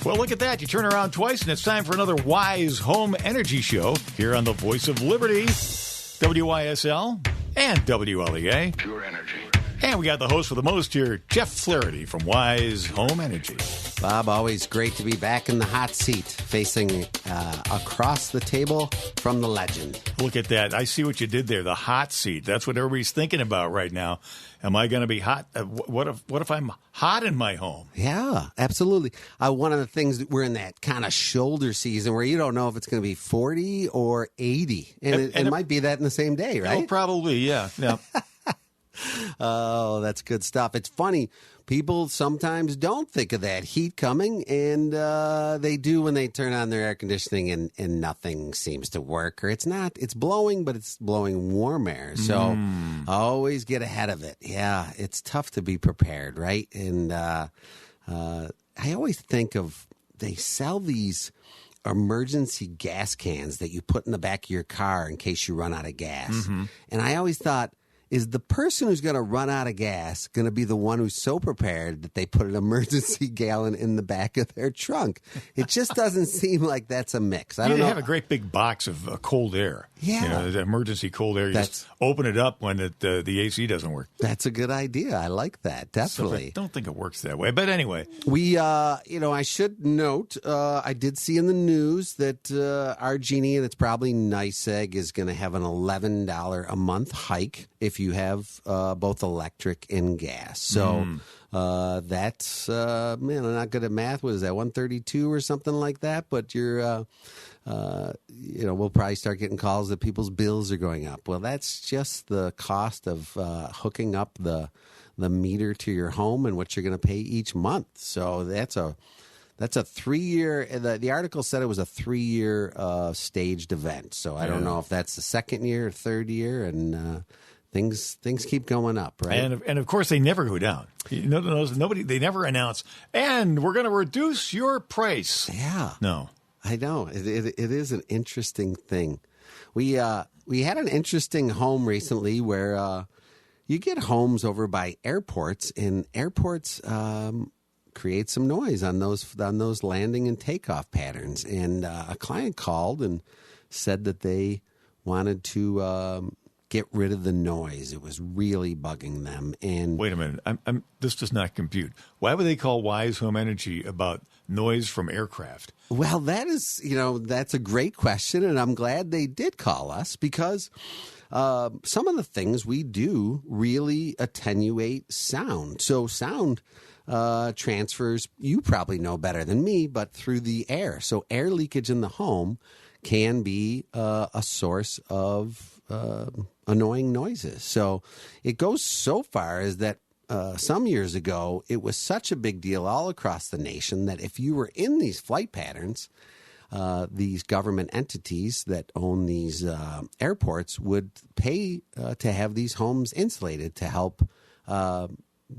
Well, look at that. You turn around twice, and it's time for another Wise Home Energy Show here on the Voice of Liberty, WYSL and WLEA. Pure energy. And we got the host for the most here, Jeff Flaherty from Wise Home Energy. Bob, always great to be back in the hot seat, facing across the table from the legend. Look at that. I see what you did there, the hot seat. That's what everybody's thinking about right now. Am I going to be hot? What if I'm hot in my home? Yeah, absolutely. One of the things that we're in that kind of shoulder season where you don't know if it's going to be 40 or 80. And it might be that in the same day, right? Oh, probably, yeah. Oh, that's good stuff. It's funny. People sometimes don't think of that heat coming, and they do when they turn on their air conditioning and nothing seems to work. Or it's blowing, but it's blowing warm air. So always get ahead of it. Yeah, it's tough to be prepared, right? And I always think of, they sell these emergency gas cans that you put in the back of your car in case you run out of gas. Mm-hmm. And I always thought, is the person who's going to run out of gas going to be the one who's so prepared that they put an emergency gallon in the back of their trunk? It just doesn't seem like that's a mix. I don't know. They have a great big box of cold air. Yeah. The emergency cold air. You just open it up when the AC doesn't work. That's a good idea. I like that. Definitely. So I don't think it works that way. But anyway. We, I should note, I did see in the news that our Genie, and it's probably NYSEG, is going to have an $11 a month hike if you have both electric and gas. So that's, I'm not good at math. What is that, 132 or something like that? But you're, we'll probably start getting calls that people's bills are going up. Well, that's just the cost of hooking up the meter to your home and what you're going to pay each month. So that's a 3-year. The article said it was a 3-year staged event. So I don't know if that's the second year or third year, and things keep going up, right? And of course they never go down. Nobody. They never announce, and we're going to reduce your price. Yeah. No. I know. It is an interesting thing. We had an interesting home recently where you get homes over by airports, and airports create some noise on those landing and takeoff patterns. And a client called and said that they wanted to get rid of the noise. It was really bugging them. And wait a minute, this does not compute. Why would they call Wise Home Energy about noise from aircraft? Well, that's a great question, and I'm glad they did call us because some of the things we do really attenuate sound. So sound transfers, you probably know better than me, but through the air. So air leakage in the home can be a source of annoying noises. So it goes so far as that some years ago, it was such a big deal all across the nation that if you were in these flight patterns, these government entities that own these airports would pay to have these homes insulated to help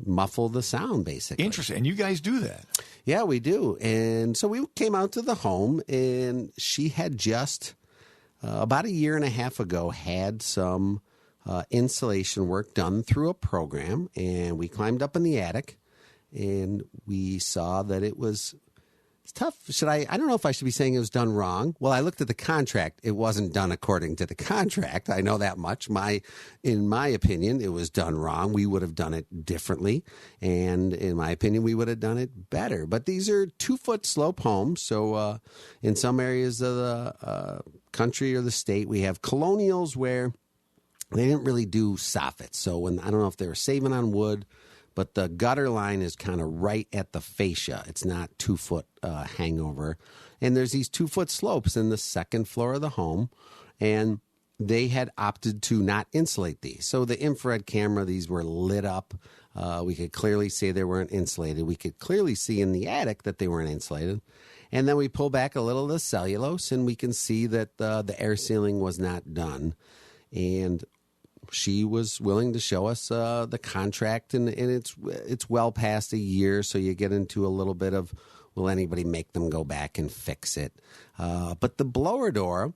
muffle the sound, basically. Interesting. And you guys do that? Yeah, we do. And so we came out to the home, and she had just about a year and a half ago had some insulation work done through a program, and we climbed up in the attic, and we saw that it's tough. I don't know if I should be saying it was done wrong. Well, I looked at the contract. It wasn't done according to the contract. I know that much. In my opinion, it was done wrong. We would have done it differently. And in my opinion, we would have done it better. But these are 2-foot slope homes. So in some areas of the country or the state, we have colonials where they didn't really do soffits. So I don't know if they were saving on wood, but the gutter line is kind of right at the fascia. It's not 2-foot hangover. And there's these 2-foot slopes in the second floor of the home, and they had opted to not insulate these. So the infrared camera, these were lit up. We could clearly see they weren't insulated. We could clearly see in the attic that they weren't insulated. And then we pull back a little of the cellulose, and we can see that the air sealing was not done. And she was willing to show us the contract, and it's well past a year, so you get into a little bit of, will anybody make them go back and fix it? But the blower door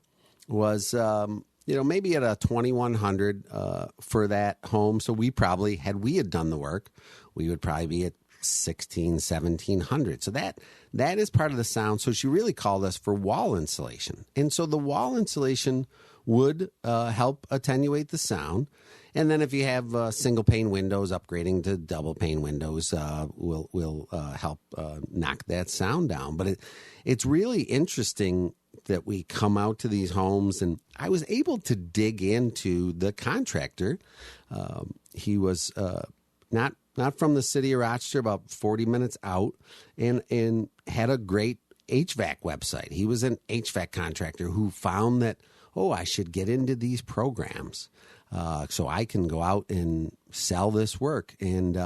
was, maybe at a $2,100 for that home. So we probably, had we done the work, we would probably be at 1700. So that is part of the sound. So she really called us for wall insulation. And so the wall insulation would help attenuate the sound. And then if you have single pane windows, upgrading to double pane windows will help knock that sound down. But it's really interesting that we come out to these homes, and I was able to dig into the contractor. He was not from the city of Rochester, about 40 minutes out, and had a great HVAC website. He was an HVAC contractor who found that, I should get into these programs so I can go out and sell this work. And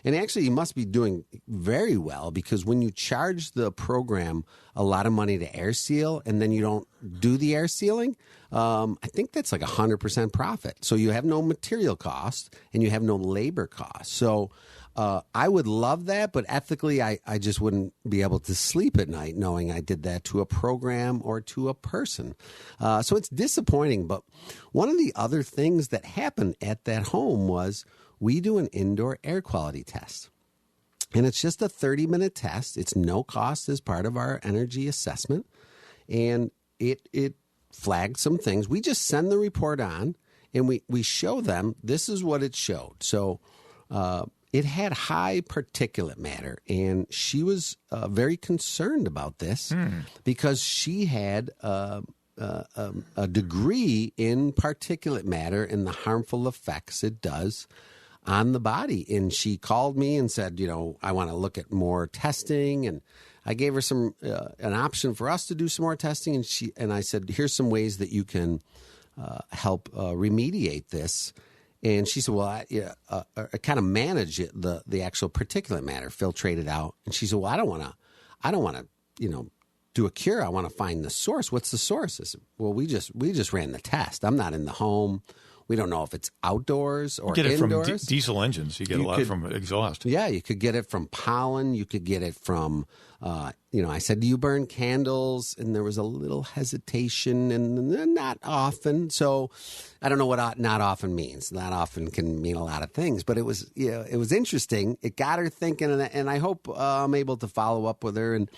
actually, he must be doing very well, because when you charge the program a lot of money to air seal and then you don't do the air sealing, I think that's like 100% profit. So you have no material cost and you have no labor cost. So I would love that, but ethically, I just wouldn't be able to sleep at night knowing I did that to a program or to a person. So it's disappointing. But one of the other things that happened at that home was we do an indoor air quality test. And it's just a 30-minute test. It's no cost as part of our energy assessment. And it flagged some things. We just send the report on, and we show them this is what it showed. So it had high particulate matter, and she was very concerned about this because she had a degree in particulate matter and the harmful effects it does on the body. And she called me and said, I want to look at more testing. And I gave her an option for us to do some more testing. And I said, here's some ways that you can help remediate this. And she said, well, I kind of manage the actual particulate matter, filtrate it out. And she said, well, I don't want to, do a cure. I want to find the source. What's the source? I said, well, we just ran the test. I'm not in the home. We don't know if it's outdoors or indoors. You get it from diesel engines. You get a lot from exhaust. Yeah, you could get it from pollen. You could get it from, I said, do you burn candles? And there was a little hesitation, and not often. So I don't know what not often means. Not often can mean a lot of things. But it was interesting. It got her thinking, and I hope I'm able to follow up with her and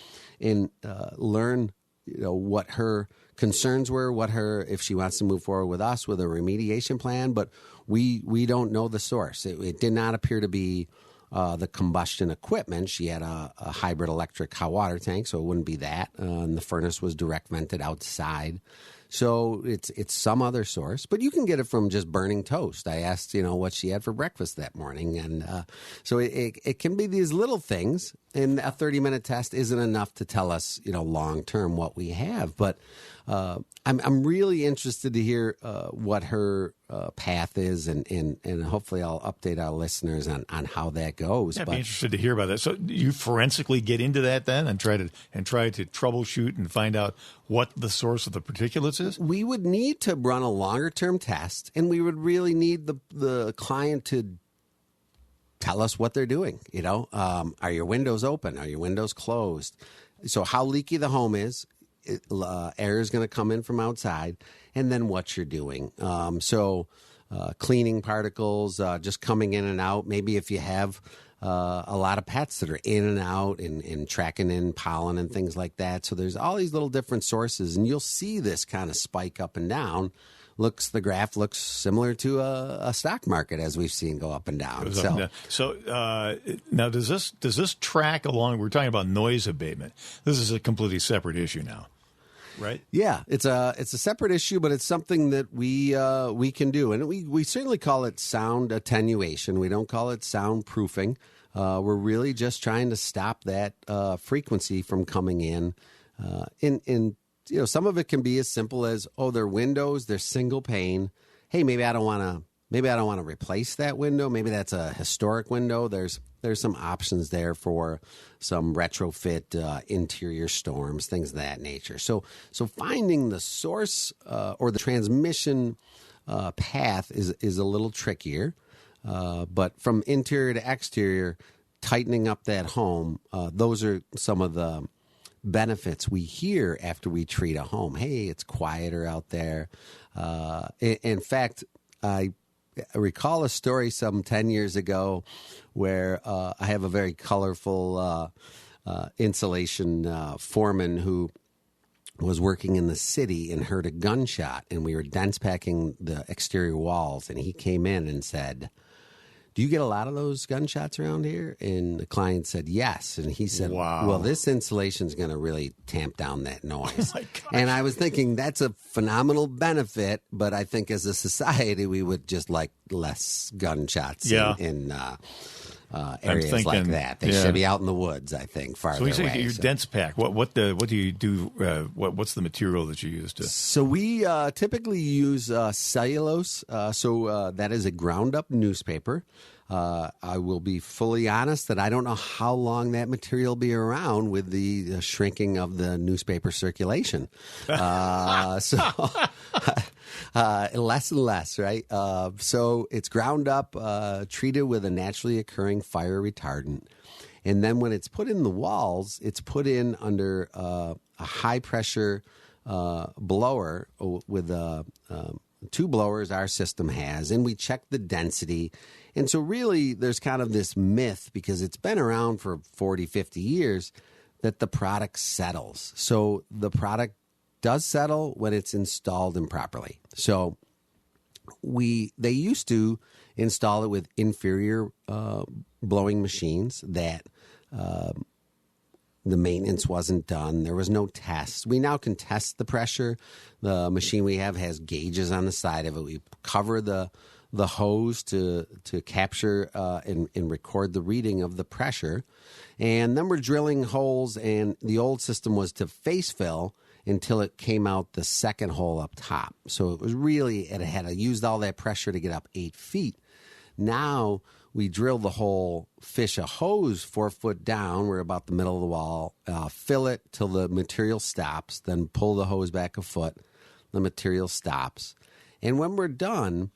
learn, what her concerns were, if she wants to move forward with us with a remediation plan. But we don't know the source. It did not appear to be the combustion equipment. She had a hybrid electric hot water tank, so it wouldn't be that. And the furnace was direct vented outside. So it's some other source, but you can get it from just burning toast. I asked, what she had for breakfast that morning. And so it can be these little things, and a 30-minute test isn't enough to tell us, long-term what we have. But I'm really interested to hear what her path is, and hopefully I'll update our listeners on how that goes. I'd be interested to hear about that. So you forensically get into that then and try to troubleshoot and find out what the source of the particulates is? We would need to run a longer-term test, and we would really need the client to tell us what they're doing. Are your windows open? Are your windows closed? So how leaky the home is. Air is going to come in from outside, and then what you're doing. Cleaning particles, just coming in and out. Maybe if you have a lot of pets that are in and out and tracking in pollen and things like that. So there's all these little different sources, and you'll see this kind of spike up and down. The graph looks similar to a stock market, as we've seen go up and down. Now does this track along? We're talking about noise abatement. This is a completely separate issue now, right? Yeah, it's a separate issue, but it's something that we can do, and we certainly call it sound attenuation. We don't call it soundproofing. We're really just trying to stop that frequency from coming in. Some of it can be as simple as, they're windows, they're single pane. Hey, maybe I don't want to replace that window. Maybe that's a historic window. There's some options there for some retrofit interior storms, things of that nature. So finding the source or the transmission path is a little trickier. But from interior to exterior, tightening up that home, those are some of the benefits we hear after we treat a home. Hey, it's quieter out there. In fact, I recall a story some 10 years ago where I have a very colorful insulation foreman who was working in the city and heard a gunshot, and we were dense packing the exterior walls, and he came in and said, "Do you get a lot of those gunshots around here?" And the client said yes, and he said, "Wow, well, this insulation is going to really tamp down that noise." Oh my gosh. And I was thinking that's a phenomenal benefit, but I think as a society we would just like less gunshots in areas like that. They should be out in the woods, I think, farther away. So you say you're dense pack. What do you do? What's the material that you use to? So we typically use cellulose. So that is a ground up newspaper. I will be fully honest that I don't know how long that material will be around with the shrinking of the newspaper circulation. Less and less, right? So it's ground up, treated with a naturally occurring fire retardant. And then when it's put in the walls, it's put in under a high pressure blower with two blowers our system has, and we check the density. And so really there's kind of this myth, because it's been around for 40, 50 years, that the product settles. So the product does settle when it's installed improperly. So they used to install it with inferior blowing machines that the maintenance wasn't done. There was no test. We now can test the pressure. The machine we have has gauges on the side of it. We cover the hose to capture and record the reading of the pressure. And then we're drilling holes, and the old system was to face fill until it came out the second hole up top. So it was it had used all that pressure to get up 8 feet. Now we drill the hole, fish a hose 4 foot down. We're about the middle of the wall, fill it till the material stops, then pull the hose back a foot. The material stops. And when we're done,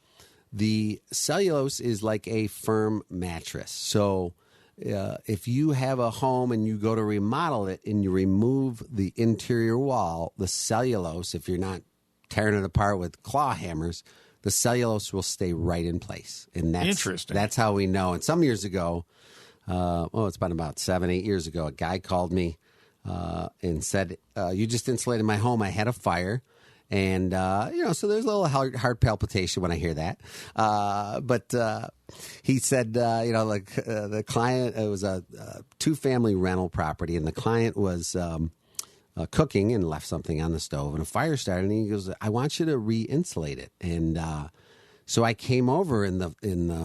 the cellulose is like a firm mattress. So if you have a home and you go to remodel it and you remove the interior wall, the cellulose, if you're not tearing it apart with claw hammers, the cellulose will stay right in place. And that's interesting. That's how we know. And some years ago, it's been about 7, 8 years ago, a guy called me and said, "You just insulated my home. I had a fire." And, so there's a little heart palpitation when I hear that. But he said, the client, it was a 2-family rental property, and the client was cooking and left something on the stove, and a fire started, and he goes, "I want you to re-insulate it." And so I came over, and the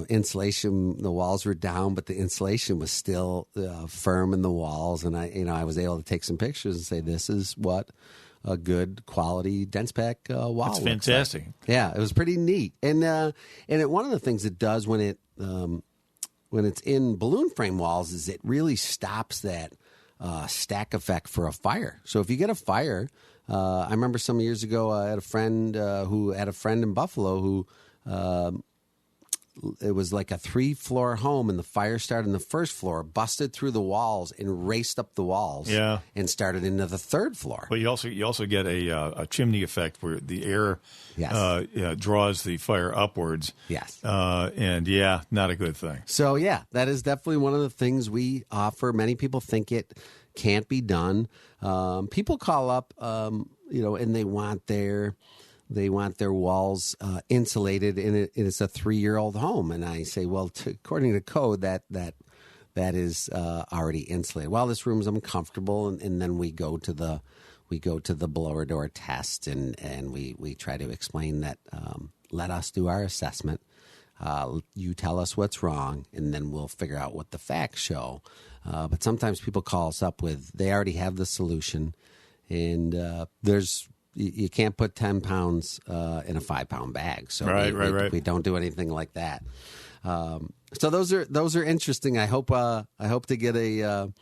insulation, the walls were down, but the insulation was still firm in the walls. And I was able to take some pictures and say, this is what a good quality dense pack wall. That's fantastic. Like. Yeah, it was pretty neat. And one of the things it does when it's in balloon frame walls is it really stops that stack effect for a fire. So if you get a fire, I remember some years ago I had a friend who had a friend in Buffalo who it was like a 3-floor home, and the fire started in the first floor, busted through the walls, and raced up the walls, and started into the 3rd floor. But you also get a chimney effect where the air draws the fire upwards. Yes, and not a good thing. So that is definitely one of the things we offer. Many people think it can't be done. People call up, and they want their walls insulated, and it's a 3-year-old home. And I say, well, according to code, that is already insulated. Well, this room's uncomfortable, and then we go to the blower door test, and we try to explain that. Let us do our assessment. You tell us what's wrong, and then we'll figure out what the facts show. But sometimes people call us up they already have the solution, and you can't put 10 pounds in a 5-pound bag. So we don't do anything like that. So those are interesting. I hope to get a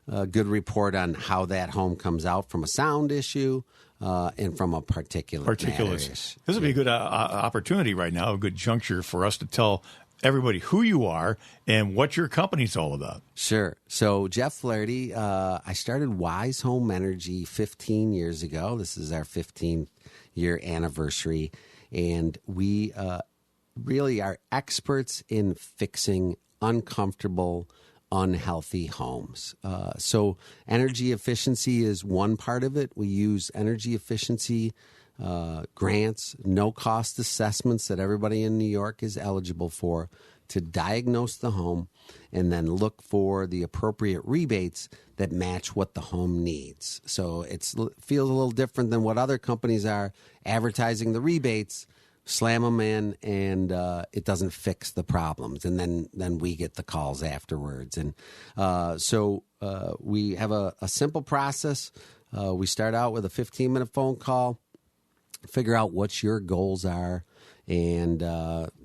good report on how that home comes out from a sound issue and from a particulates. This would be a good opportunity right now, a good juncture for us to tell everybody who you are and what your company's all about. Sure. So Jeff Flaherty, I started Wise Home Energy 15 years ago. This is our 15-year anniversary, and we really are experts in fixing uncomfortable, unhealthy homes. So energy efficiency is one part of it. We use energy efficiency grants, no-cost assessments that everybody in New York is eligible for to diagnose the home and then look for the appropriate rebates that match what the home needs. So it feels a little different than what other companies are advertising the rebates, slam them in, and it doesn't fix the problems. And then we get the calls afterwards. And so we have a simple process. We start out with a 15-minute phone call, figure out what your goals are, and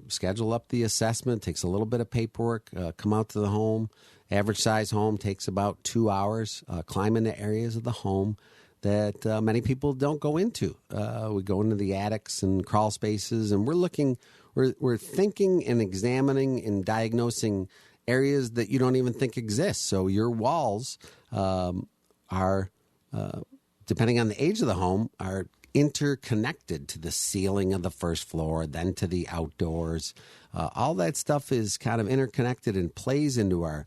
schedule up the assessment. Takes a little bit of paperwork. Come out to the home. Average size home takes about 2 hours. Climb into areas of the home that many people don't go into. We go into the attics and crawl spaces, and we're thinking and examining and diagnosing areas that you don't even think exist. So your walls are, depending on the age of the home, are interconnected to the ceiling of the first floor, then to the outdoors. All that stuff is kind of interconnected and plays into our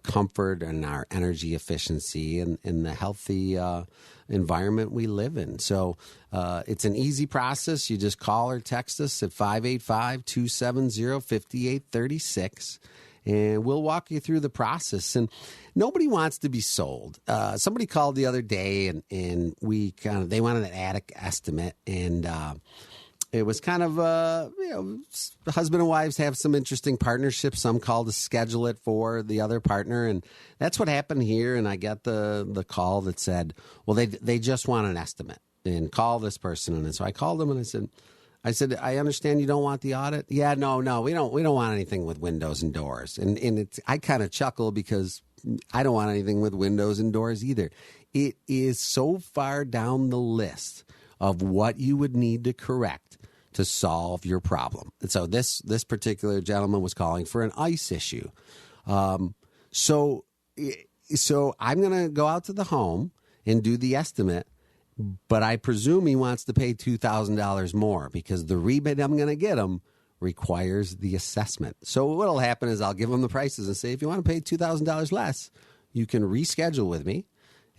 comfort and our energy efficiency and the healthy environment we live in. So it's an easy process. You just call or text us at 585-270-5836. And we'll walk you through the process. And nobody wants to be sold. Somebody called the other day, and they wanted an attic estimate, and it was kind of husband and wives have some interesting partnerships. Some call to schedule it for the other partner, and that's what happened here. And I got the call that said, well, they just want an estimate, and call this person. And so I called them, and I said, I understand you don't want the audit. Yeah, no, we don't want anything with windows and doors. And I kind of chuckle because I don't want anything with windows and doors either. It is so far down the list of what you would need to correct to solve your problem. And so this particular gentleman was calling for an ice issue. So I'm going to go out to the home and do the estimate. But I presume he wants to pay $2,000 more because the rebate I'm going to get him requires the assessment. So what will happen is I'll give him the prices and say, if you want to pay $2,000 less, you can reschedule with me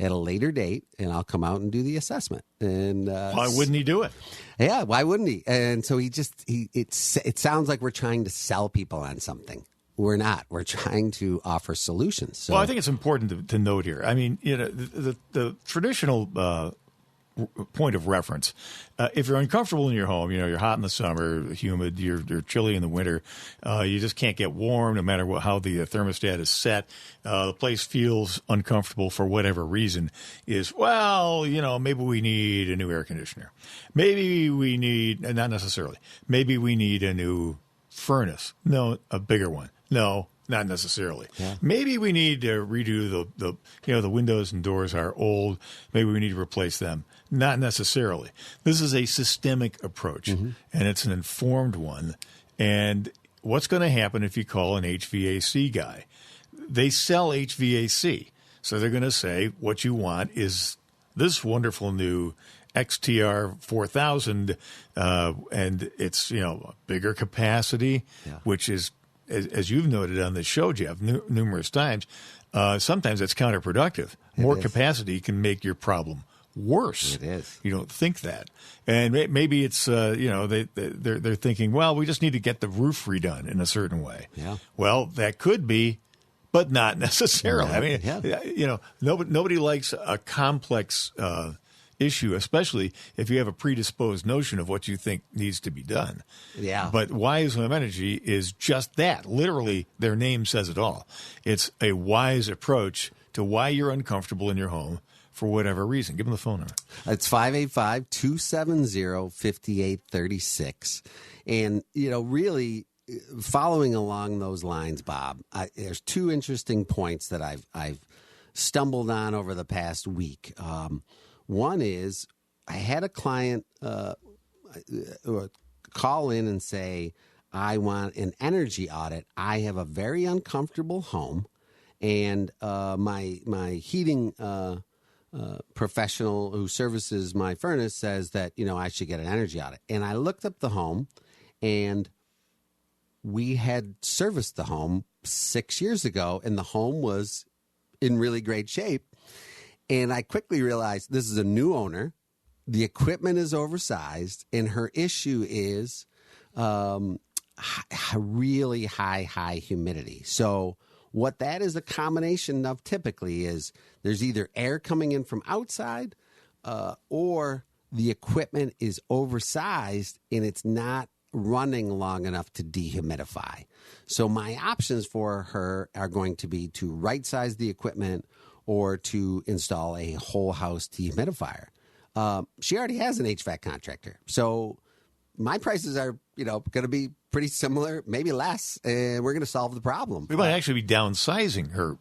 at a later date, and I'll come out and do the assessment. And why wouldn't he do it? Yeah, why wouldn't he? And so it sounds like we're trying to sell people on something. We're not. We're trying to offer solutions. So, well, I think it's important to note here. I mean, the traditional point of reference. If you're uncomfortable in your home, you're hot in the summer, humid, you're chilly in the winter, you just can't get warm no matter how the thermostat is set, the place feels uncomfortable for whatever reason, maybe we need a new air conditioner. Maybe we need, not necessarily, maybe we need a new furnace. No, a bigger one. No, not necessarily. Yeah. Maybe we need to redo the windows and doors are old. Maybe we need to replace them. Not necessarily. This is a systemic approach, and it's an informed one. And what's going to happen if you call an HVAC guy? They sell HVAC. So they're going to say, what you want is this wonderful new XTR 4000, and it's, a bigger capacity, which is, as you've noted on the show, Jeff, numerous times, sometimes it's counterproductive. More capacity can make your problem worse. It is. You don't think that. And maybe it's, they're thinking, well, we just need to get the roof redone in a certain way. Yeah. Well, that could be, but not necessarily. I mean, nobody likes a complex issue, especially if you have a predisposed notion of what you think needs to be done. Yeah. But Wise Home Energy is just that. Literally, their name says it all. It's a wise approach to why you're uncomfortable in your home for whatever reason. Give them the phone number. It's 585-270-5836. And, really following along those lines, Bob, there's two interesting points that I've stumbled on over the past week. One is I had a client call in and say, I want an energy audit. I have a very uncomfortable home, and my heating professional who services my furnace says that, I should get an energy audit. And I looked up the home, and we had serviced the home 6 years ago, and the home was in really great shape. And I quickly realized this is a new owner. The equipment is oversized, and her issue is really high humidity. So what that is a combination of typically is there's either air coming in from outside or the equipment is oversized and it's not running long enough to dehumidify. So my options for her are going to be to right size the equipment or to install a whole house dehumidifier. She already has an HVAC contractor. So my prices are, going to be pretty similar, maybe less, and we're going to solve the problem. We might actually be downsizing her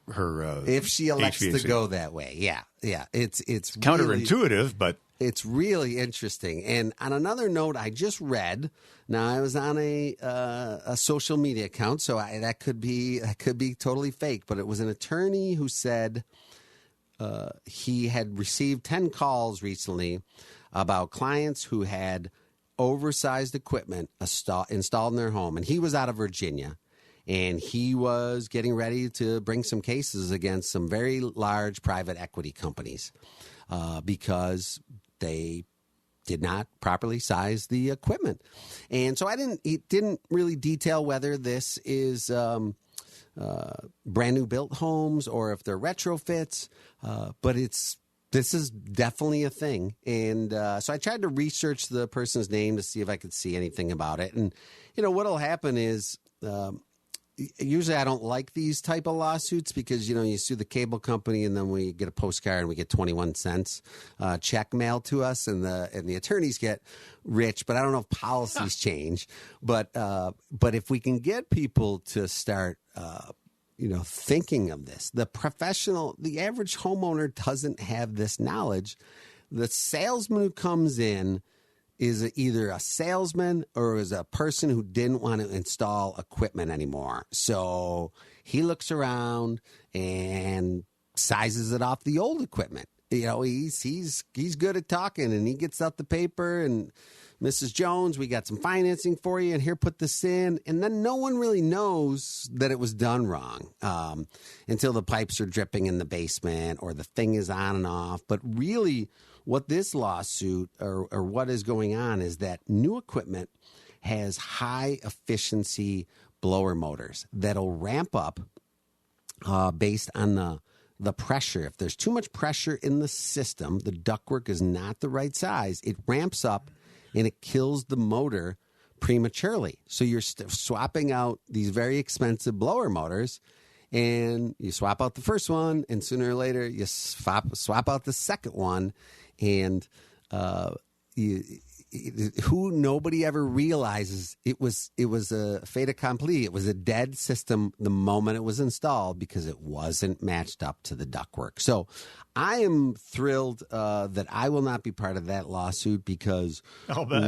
if she elects HVAC. to go that way. Yeah. It's counterintuitive, but it's really interesting. And on another note, I just read. Now I was on a social media account, so that could be totally fake. But it was an attorney who said he had received 10 calls recently about clients who had oversized equipment installed in their home, and he was out of Virginia, and he was getting ready to bring some cases against some very large private equity companies because they did not properly size the equipment. And so he didn't really detail whether this is brand new built homes or if they're retrofits, but this is definitely a thing. And so I tried to research the person's name to see if I could see anything about it. And, what'll happen is usually I don't like these type of lawsuits because, you sue the cable company and then we get a postcard and we get 21 cents check mailed to us and the attorneys get rich. But I don't know if policies change. But if we can get people to start thinking of this, the average homeowner doesn't have this knowledge. The salesman who comes in is either a salesman or is a person who didn't want to install equipment anymore. So he looks around and sizes it off the old equipment. He's good at talking, and he gets out the paper and Mrs. Jones, we got some financing for you, and here, put this in. And then no one really knows that it was done wrong until the pipes are dripping in the basement or the thing is on and off. But really, what this lawsuit or what is going on is that new equipment has high efficiency blower motors that'll ramp up based on the pressure. If there's too much pressure in the system, the ductwork is not the right size, it ramps up and it kills the motor prematurely. So you're swapping out these very expensive blower motors, and you swap out the first one, and sooner or later you swap out the second one, and nobody ever realizes it was a fait accompli. It was a dead system the moment it was installed because it wasn't matched up to the ductwork. So I am thrilled that I will not be part of that lawsuit because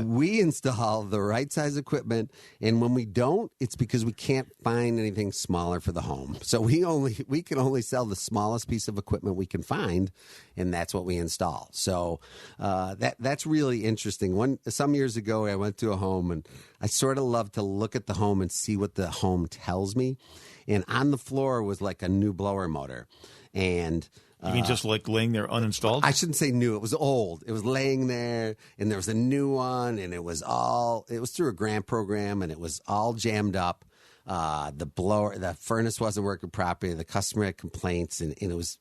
we install the right size equipment, and when we don't, it's because we can't find anything smaller for the home. So we can only sell the smallest piece of equipment we can find, and that's what we install. So that's really interesting. Some years ago, I went to a home, and I sort of love to look at the home and see what the home tells me. And on the floor was like a new blower motor, and you mean just like laying there uninstalled? I shouldn't say new. It was old. It was laying there, and there was a new one, and it was through a grant program, and it was all jammed up. The furnace wasn't working properly. The customer had complaints, and it was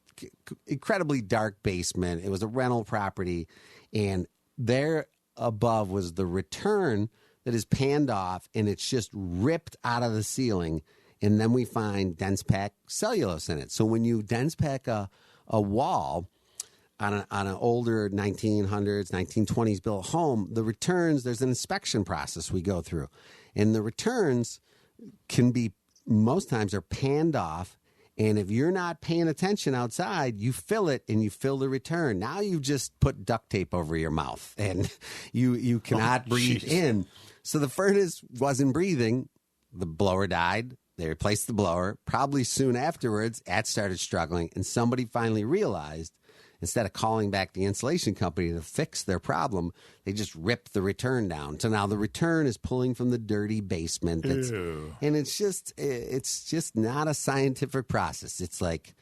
incredibly dark basement. It was a rental property, and there above was the return that is panned off, and it's just ripped out of the ceiling. And then we find dense pack cellulose in it. So when you dense pack a wall on an older 1900s, 1920s built home, the returns, there's an inspection process we go through. And the returns can be, most times, are panned off. And if you're not paying attention outside, you fill it and you fill the return. Now you've just put duct tape over your mouth and you cannot breathe in. So the furnace wasn't breathing. The blower died. They replaced the blower. Probably soon afterwards, it started struggling, and somebody finally realized instead of calling back the installation company to fix their problem, they just rip the return down. So now the return is pulling from the dirty basement. And it's just not a scientific process. It's like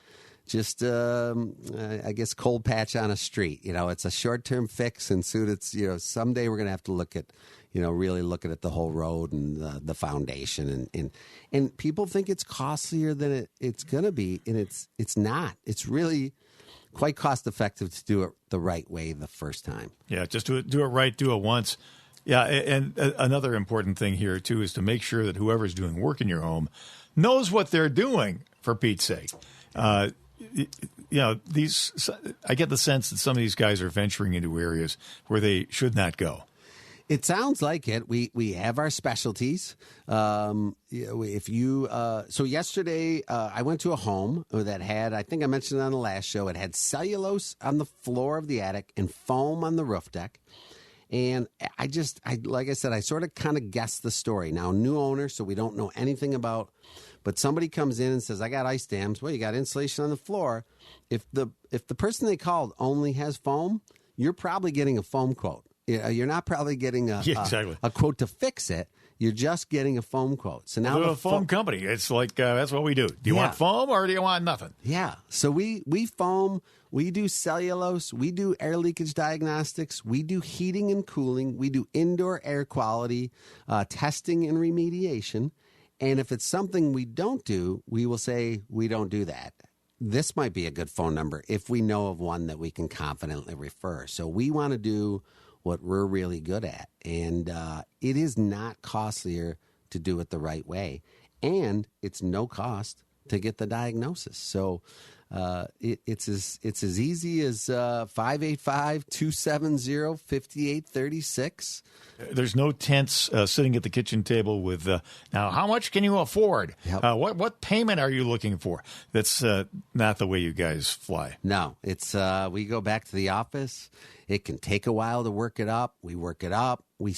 just, I guess, cold patch on a street. It's a short-term fix, and soon it's, someday we're going to have to look at, really looking at the whole road and the foundation. And people think it's costlier than it's going to be, and it's not. It's really quite cost-effective to do it the right way the first time. Yeah, just do it right, do it once. Yeah, and another important thing here, too, is to make sure that whoever's doing work in your home knows what they're doing, for Pete's sake. I get the sense that some of these guys are venturing into areas where they should not go. It sounds like it. We have our specialties. So yesterday I went to a home that had, I think I mentioned it on the last show, it had cellulose on the floor of the attic and foam on the roof deck. And like I said, I sort of kind of guessed the story. Now, new owner, so we don't know anything about. But somebody comes in and says, I got ice dams. Well, you got insulation on the floor. If the person they called only has foam, you're probably getting a foam quote. You're not probably getting a quote to fix it. You're just getting a foam quote. So now the foam company, it's like that's what we do. Do you want foam or do you want nothing? Yeah. So we foam. We do cellulose. We do air leakage diagnostics. We do heating and cooling. We do indoor air quality testing and remediation. And if it's something we don't do, we will say we don't do that. This might be a good phone number if we know of one that we can confidently refer. So we want to do what we're really good at. And it is not costlier to do it the right way. And it's no cost to get the diagnosis. So it's as easy as 585-270-5836. There's no tense sitting at the kitchen table with, now, how much can you afford? Yep. What payment are you looking for? That's not the way you guys fly. No, it's we go back to the office. It can take a while to work it up. We work it up. We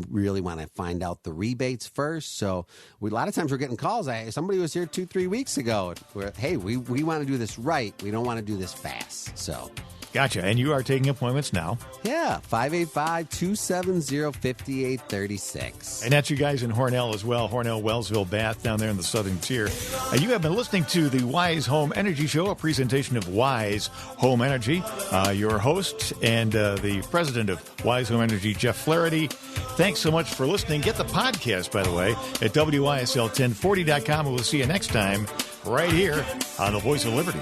really want to find out the rebates first. So a lot of times we're getting calls. Somebody was here 2-3 weeks ago. Hey, we want to do this right. We don't want to do this fast. So. Gotcha. And you are taking appointments now? Yeah, 585-270-5836. And that's you guys in Hornell as well. Hornell, Wellsville, Bath, down there in the southern tier. You have been listening to the Wise Home Energy Show, a presentation of Wise Home Energy. Your host and the president of Wise Home Energy, Jeff Flaherty. Thanks so much for listening. Get the podcast, by the way, at WISL1040.com. And we'll see you next time right here on the Voice of Liberty.